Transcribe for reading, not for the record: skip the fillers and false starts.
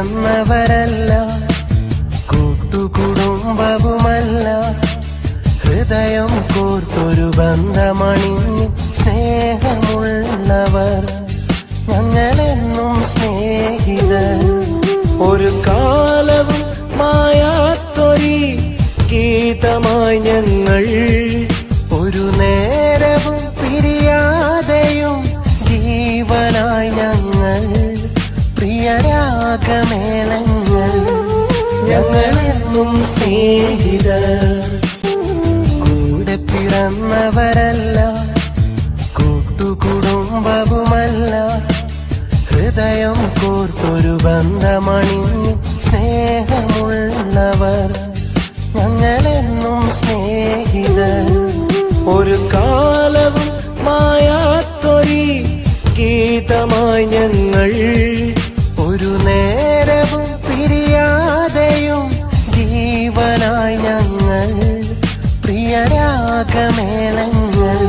പിറന്നവരല്ല, കൂട്ടുകുടുംബവുമല്ല, ഹൃദയം കോർത്തൊരു ബന്ധമണിഞ്ഞ് സ്നേഹമുള്ളവർ ഞങ്ങളെന്നും സ്നേഹിതർ. ഒരു കാലവും മായാത്തൊരി ഗീതമായി ഞങ്ങൾ, ഒരു നേരവും പിരിയാതെയും ജീവനായി ഞങ്ങൾ. പ്രിയരാഗമേളങ്ങൾ ഞങ്ങളെന്നും സ്നേഹിതർ. കൂടെ പിറന്നവരല്ല, കൂട്ടുകുടുംബവുമല്ല, ഹൃദയം കോർത്തൊരു ബന്ധമണിഞ്ഞ് സ്നേഹമുള്ളവർ ഞങ്ങളെന്നും സ്നേഹിതർ. ഒരു കാലവും മായാത്തൊരി ഗീതമായി ഞങ്ങൾ, ഒരു നേരവും പിരിയാതെയും ജീവനായി ഞങ്ങൾ. പ്രിയരാഗമേളങ്ങൾ